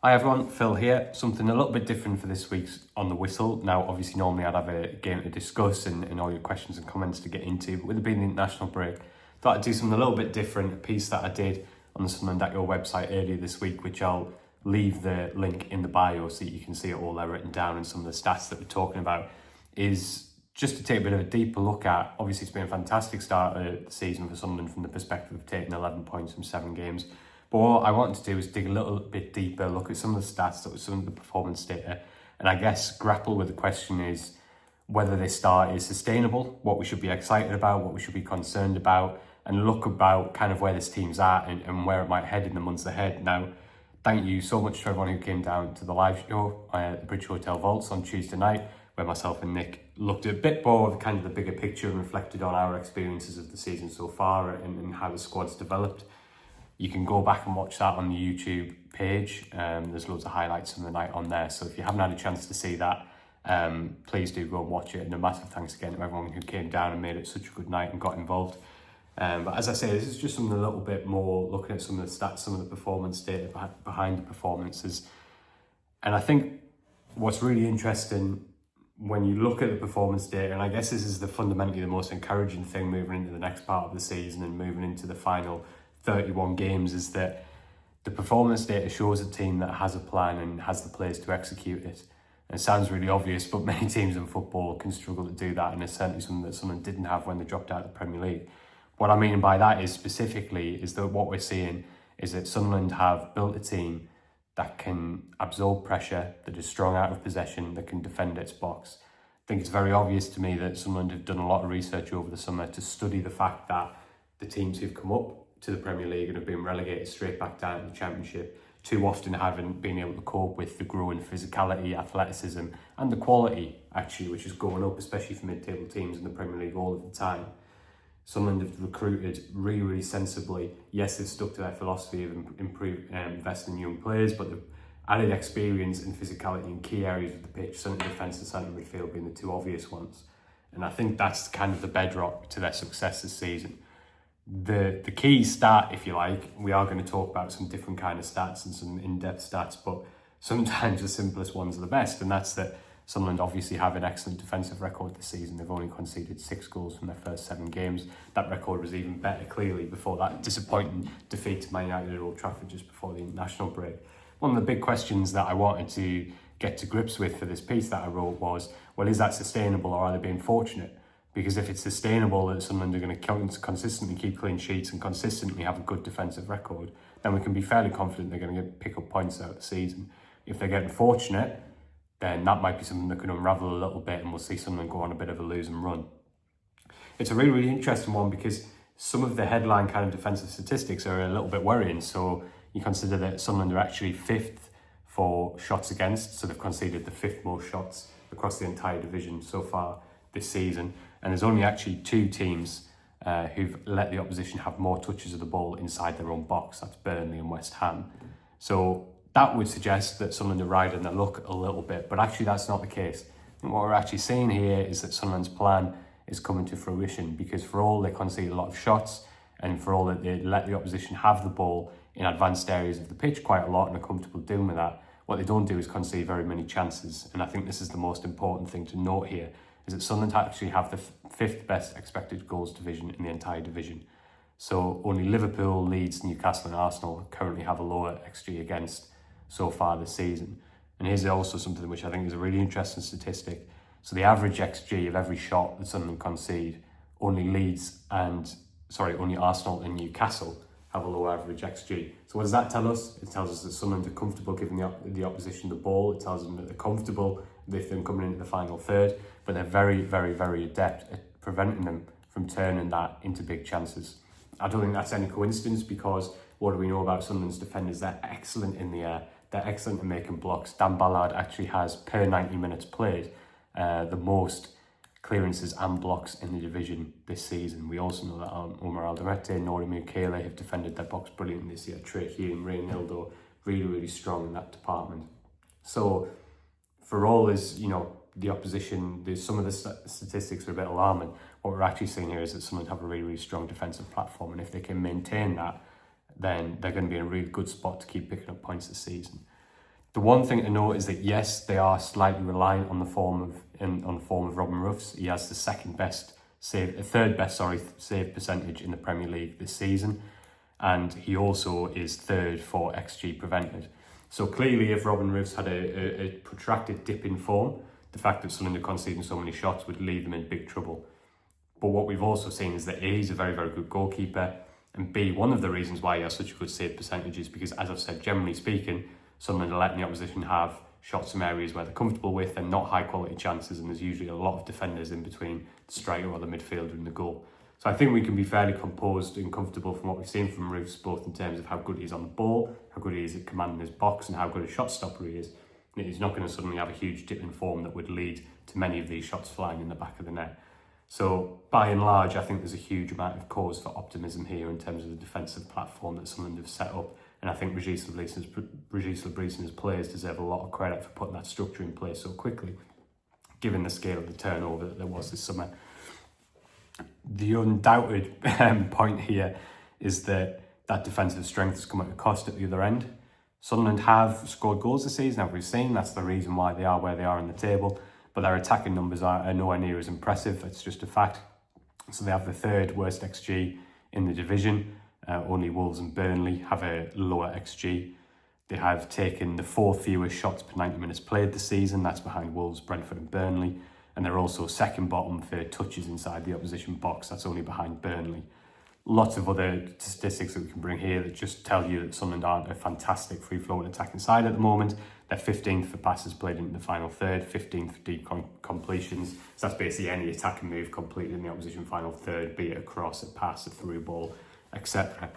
Hi everyone, Phil here. Something a little bit different for this week's On the Whistle. Now, obviously, normally I'd have a game to discuss and all your questions and comments to get into, but with it being the international break, thought I'd do something a little bit different, a piece that I did on the Sunderland website earlier this week, which I'll leave the link in the bio so you can see it all there written down, and some of the stats that we're talking about is just to take a bit of a deeper look at. Obviously, it's been a fantastic start of the season for Sunderland from the perspective of taking 11 points from 7 games. But what I wanted to do is dig a little bit deeper, look at some of the stats, some of the performance data, and I guess grapple with the question is whether this start is sustainable, what we should be excited about, what we should be concerned about, and look about kind of where this team's at and where it might head in the months ahead. Now, thank you so much to everyone who came down to the live show at the Bridge Hotel Vaults on Tuesday night, where myself and Nick looked at a bit more of kind of the bigger picture and reflected on our experiences of the season so far and how the squad's developed. You can go back and watch that on the YouTube page. There's loads of highlights from the night on there. So if you haven't had a chance to see that, please do go and watch it. And a massive thanks again to everyone who came down and made it such a good night and got involved. But as I say, this is just something a little bit more, looking at some of the stats, some of the performance data behind the performances. And I think what's really interesting when you look at the performance data, and I guess this is fundamentally the most encouraging thing moving into the next part of the season and moving into the final 31 games, is that the performance data shows a team that has a plan and has the players to execute it. And it sounds really obvious, but many teams in football can struggle to do that, and it's certainly something that Sunderland didn't have when they dropped out of the Premier League. What I mean by that is specifically is that what we're seeing is that Sunderland have built a team that can absorb pressure, that is strong out of possession, that can defend its box. I think it's very obvious to me that Sunderland have done a lot of research over the summer to study the fact that the teams who've come up to the Premier League and have been relegated straight back down to the Championship too often haven't been able to cope with the growing physicality, athleticism and the quality actually, which is going up, especially for mid-table teams in the Premier League all of the time. Sunderland have recruited really sensibly. Yes, they've stuck to their philosophy of investing in young players, but they've added experience and physicality in key areas of the pitch, centre defence and centre midfield being the two obvious ones. And I think that's kind of the bedrock to their success this season. The key stat, if you like, we are going to talk about some different kind of stats and some in-depth stats, but sometimes the simplest ones are the best, and that's that Sunderland obviously have an excellent defensive record this season. They've only conceded 6 goals from their first 7 games. That record was even better, clearly, before that disappointing defeat to Man United at Old Trafford just before the international break. One of the big questions that I wanted to get to grips with for this piece that I wrote was, well, is that sustainable, or are they being fortunate? Because if it's sustainable that Sunderland are going to consistently keep clean sheets and consistently have a good defensive record, then we can be fairly confident they're going to pick up points out of the season. If they're getting fortunate, then that might be something that can unravel a little bit and we'll see Sunderland go on a bit of a losing run. It's a really interesting one because some of the headline kind of defensive statistics are a little bit worrying. So you consider that Sunderland are actually 5th for shots against, so they've conceded the 5th most shots across the entire division so far this season. And there's only actually 2 teams who've let the opposition have more touches of the ball inside their own box. That's Burnley and West Ham. So that would suggest that Sunderland are riding their luck a little bit, but actually that's not the case. And what we're actually seeing here is that Sunderland's plan is coming to fruition, because for all they concede a lot of shots and for all that they let the opposition have the ball in advanced areas of the pitch quite a lot and are comfortable doing with that, what they don't do is concede very many chances. And I think this is the most important thing to note here, is that Sunderland actually have the 5th best expected goals division in the entire division. So only Liverpool, Leeds, Newcastle and Arsenal currently have a lower XG against so far this season. And here's also something which I think is a really interesting statistic. So the average XG of every shot that Sunderland concede, only Arsenal and Newcastle have a low average XG. So what does that tell us? It tells us that Sunderland are comfortable giving the opposition the ball. It tells them that they're comfortable with them coming into the final third, but they're very adept at preventing them from turning that into big chances. I don't think that's any coincidence, because what do we know about Sunderland's defenders? They're excellent in the air. They're excellent at making blocks. Dan Ballard actually has, per 90 minutes played, the most clearances and blocks in the division this season. We also know that Omar Alderete, Nori Mukele have defended their box brilliantly this year. Trey Hume, Ray Nildo, really strong in that department. So for all as, the opposition, some of the statistics are a bit alarming. What we're actually seeing here is that Sunderland have a really strong defensive platform, and if they can maintain that, then they're going to be in a really good spot to keep picking up points this season. The one thing to note is that yes, they are slightly reliant on the form of Robin Ruffs. He has the third best save percentage in the Premier League this season, and he also is third for XG prevented. So clearly, if Robin Ruffs had a protracted dip in form, the fact that Sunderland are conceding so many shots would leave them in big trouble. But what we've also seen is that A, he's a very, very good goalkeeper, and B, one of the reasons why he has such a good save percentage is because, as I've said, generally speaking, Sunderland are letting the opposition have shots from areas where they're comfortable with and not high quality chances, and there's usually a lot of defenders in between the striker or the midfielder and the goal. So I think we can be fairly composed and comfortable from what we've seen from Ruffs, both in terms of how good he is on the ball, how good he is at commanding his box, and how good a shot stopper he is. And he's not going to suddenly have a huge dip in form that would lead to many of these shots flying in the back of the net. So by and large, I think there's a huge amount of cause for optimism here in terms of the defensive platform that Sunderland have set up. And I think Regis Labriesen's players deserve a lot of credit for putting that structure in place so quickly, given the scale of the turnover that there was this summer. The undoubted point here is that defensive strength has come at a cost at the other end. Sunderland have scored goals this season, as we've seen. That's the reason why they are where they are in the table. But their attacking numbers are nowhere near as impressive. It's just a fact. So they have the third worst XG in the division. Only Wolves and Burnley have a lower XG. They have taken the fourth fewest shots per 90 minutes played this season. That's behind Wolves, Brentford and Burnley. And they're also second bottom for touches inside the opposition box. That's only behind Burnley. Lots of other statistics that we can bring here that just tell you that Sunderland aren't a fantastic free-flowing attacking side at the moment. They're 15th for passes played into the final third, 15th for deep completions. So that's basically any attacking move completed in the opposition final third, be it a cross, a pass, a through ball, etc.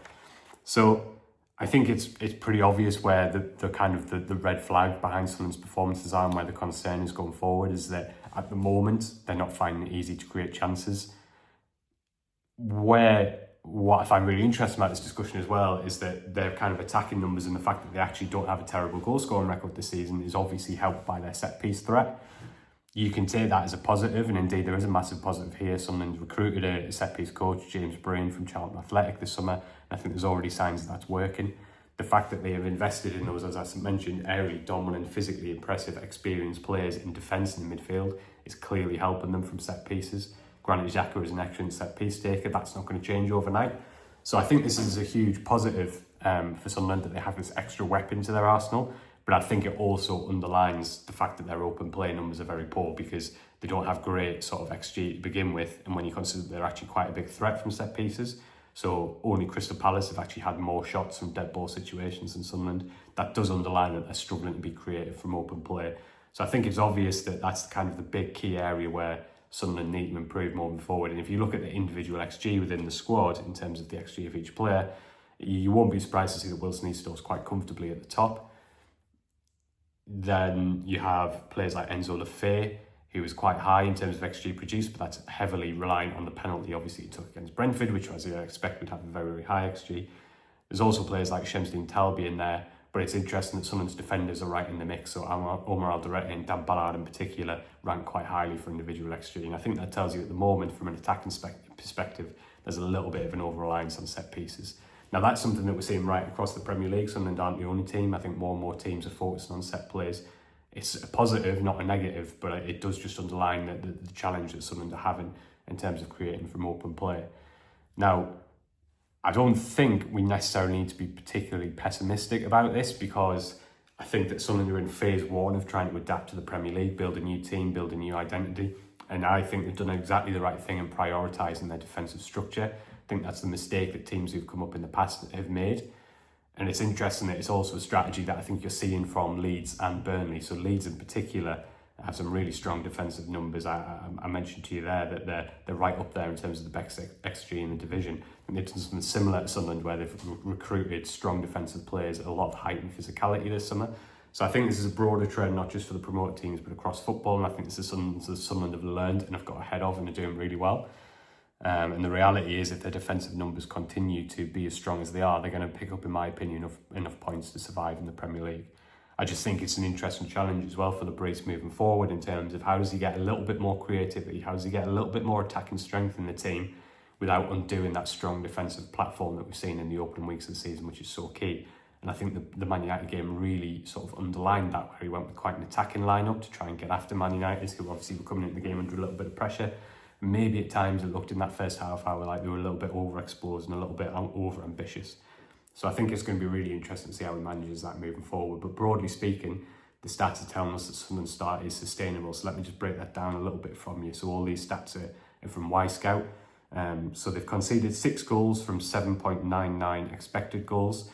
So I think it's pretty obvious where the kind of the red flag behind Sunderland's performances are and where the concern is going forward is that at the moment they're not finding it easy to create chances. What I find really interesting about this discussion as well is that their kind of attacking numbers and the fact that they actually don't have a terrible goal scoring record this season is obviously helped by their set piece threat. You can take that as a positive, and indeed there is a massive positive here. Sunderland recruited a set piece coach, James Brain from Charlton Athletic this summer, and I think there's already signs that that's working. The fact that they have invested in those, as I mentioned, airy, dominant, physically impressive, experienced players in defence and in midfield is clearly helping them from set pieces. Granted, Xhaka is an excellent set-piece taker. That's not going to change overnight. So I think this is a huge positive for Sunderland that they have this extra weapon to their arsenal. But I think it also underlines the fact that their open play numbers are very poor because they don't have great sort of XG to begin with. And when you consider they're actually quite a big threat from set pieces. So only Crystal Palace have actually had more shots from dead ball situations than Sunderland. That does underline that they're struggling to be creative from open play. So I think it's obvious that that's kind of the big key area where Sunderland need to improve moving forward. And if you look at the individual XG within the squad in terms of the XG of each player, you won't be surprised to see that Wilson Easter's quite comfortably at the top. Then you have players like Enzo Lefebvre, who is quite high in terms of XG produced, but that's heavily reliant on the penalty obviously he took against Brentfod, which as I expect would have a very, very high XG. There's also players like Shamsdeen Talbi in there, but it's interesting that Sunderland's defenders are right in the mix. So Omar Alderete and Dan Ballard in particular rank quite highly for individual XG. And I think that tells you at the moment, from an attacking perspective, there's a little bit of an over-reliance on set pieces. Now that's something that we're seeing right across the Premier League. Sunderland aren't the only team. I think more and more teams are focusing on set plays. It's a positive, not a negative, but it does just underline the challenge that Sunderland are having in terms of creating from open play. Now, I don't think we necessarily need to be particularly pessimistic about this because I think that Sunderland are in phase one of trying to adapt to the Premier League, build a new team, build a new identity. And I think they've done exactly the right thing in prioritising their defensive structure. I think that's the mistake that teams who've come up in the past have made. And it's interesting that it's also a strategy that I think you're seeing from Leeds and Burnley. So Leeds in particular have some really strong defensive numbers. I mentioned to you there that they're right up there in terms of the best XG in the division. And they've done something similar to Sunderland where they've recruited strong defensive players at a lot of height and physicality this summer. So I think this is a broader trend, not just for the promoted teams, but across football. And I think this is something that Sunderland have learned and have got ahead of and are doing really well. And the reality is if their defensive numbers continue to be as strong as they are, they're going to pick up, in my opinion, enough points to survive in the Premier League. I just think it's an interesting challenge as well for the Brace moving forward in terms of how does he get a little bit more creativity, how does he get a little bit more attacking strength in the team without undoing that strong defensive platform that we've seen in the opening weeks of the season, which is so key. And I think the Man United game really sort of underlined that, where he went with quite an attacking lineup to try and get after Man United, who obviously were coming into the game under a little bit of pressure. Maybe at times it looked in that first half hour like they were a little bit overexposed and a little bit over ambitious. So I think it's going to be really interesting to see how he manages that moving forward. But broadly speaking, the stats are telling us that Sunderland's start is sustainable. So let me just break that down a little bit from you. So all these stats are from Y-Scout. So they've conceded 6 goals from 7.99 expected goals.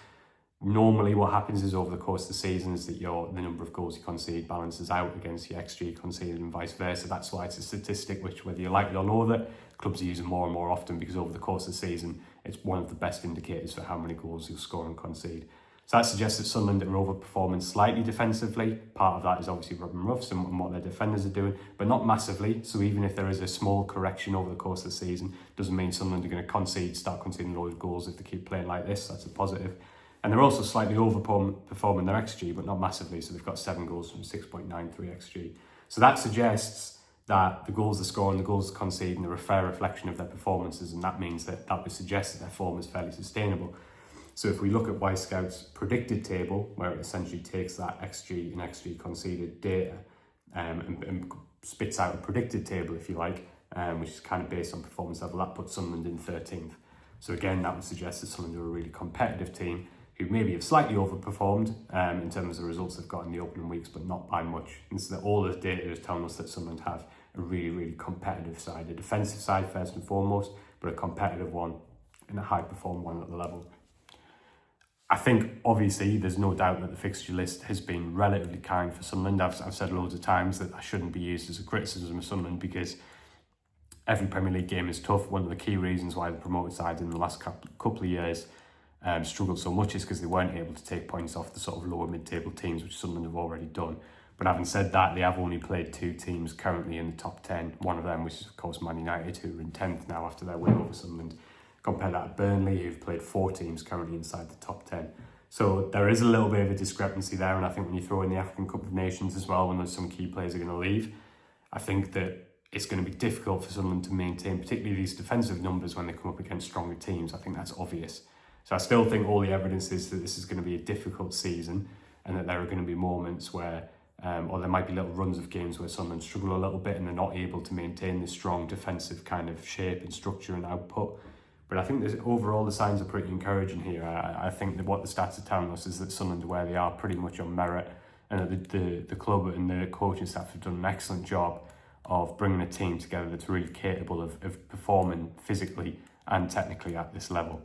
Normally what happens is over the course of the season is that the number of goals you concede balances out against your XG conceded and vice versa. That's why it's a statistic which, whether you like it or know that, clubs are using more and more often, because over the course of the season it's one of the best indicators for how many goals you'll score and concede. So that suggests that Sunderland are overperforming slightly defensively. Part of that is obviously Robin Ruffs and what their defenders are doing, but not massively. So even if there is a small correction over the course of the season, doesn't mean Sunderland are going to start conceding loads of goals if they keep playing like this. That's a positive. And they're also slightly overperforming their XG, but not massively. So they've got 7 goals from 6.93 XG. So that suggests that the goals they're scoring, the goals they're conceding, are a fair reflection of their performances. And that means that would suggest that their form is fairly sustainable. So if we look at Y-Scout's predicted table, where it essentially takes that XG and XG conceded data and spits out a predicted table, if you like, which is kind of based on performance level, that puts Sunderland in 13th. So again, that would suggest that Sunderland are a really competitive team who maybe have slightly overperformed in terms of the results they've got in the opening weeks, but not by much. And so that all the data is telling us that Sunderland have a really, really competitive side, a defensive side first and foremost, but a competitive one and a high-performing one at the level. I think, obviously, there's no doubt that the fixture list has been relatively kind for Sunderland. I've said loads of times that that shouldn't be used as a criticism of Sunderland, because every Premier League game is tough. One of the key reasons why the promoted sides in the last couple of years struggled so much is because they weren't able to take points off the sort of lower mid-table teams, which Sunderland have already done. But having said that, they have only played 2 teams currently in the top 10. One of them, which is of course Man United, who are in 10th now after their win over Sunderland. Compare that to Burnley, who've played 4 teams currently inside the top 10. So there is a little bit of a discrepancy there, and I think when you throw in the African Cup of Nations as well, when there's some key players are going to leave, I think that it's going to be difficult for Sunderland to maintain, particularly these defensive numbers when they come up against stronger teams. I think that's obvious. So I still think all the evidence is that this is going to be a difficult season, and that there are going to be moments where, or there might be little runs of games where Sunderland struggle a little bit and they're not able to maintain this strong defensive kind of shape and structure and output. But I think overall the signs are pretty encouraging here. I think that what the stats are telling us is that Sunderland, where they are, pretty much on merit, and that the club and the coaching staff have done an excellent job of bringing a team together that's really capable of performing physically and technically at this level.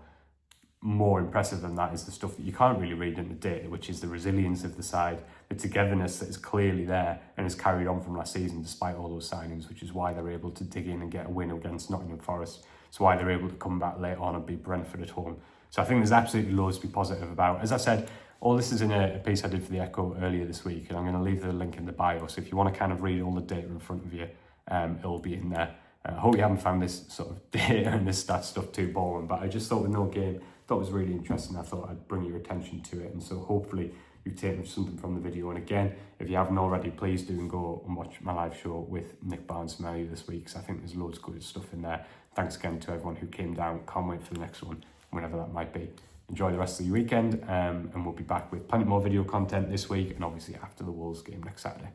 More impressive than that is the stuff that you can't really read in the data, which is the resilience of the side, the togetherness that is clearly there and is carried on from last season despite all those signings, which is why they're able to dig in and get a win against Nottingham Forest. It's why they're able to come back later on and beat Brentford at home. So I think there's absolutely loads to be positive about. As I said, all this is in a piece I did for the Echo earlier this week, and I'm going to leave the link in the bio. So if you want to kind of read all the data in front of you, it'll be in there. I hope you haven't found this sort of data and this stat stuff too boring, but I just thought with no game, thought it was really interesting. I thought I'd bring your attention to it, and so hopefully you've taken something from the video. And again, if you haven't already, please do and go and watch my live show with Nick Barnes from earlier this week, because I think there's loads of good stuff in there. Thanks again to everyone who came down. Can't wait for the next one, whenever that might be. Enjoy the rest of your weekend, and we'll be back with plenty more video content this week, and obviously after the Wolves game next Saturday.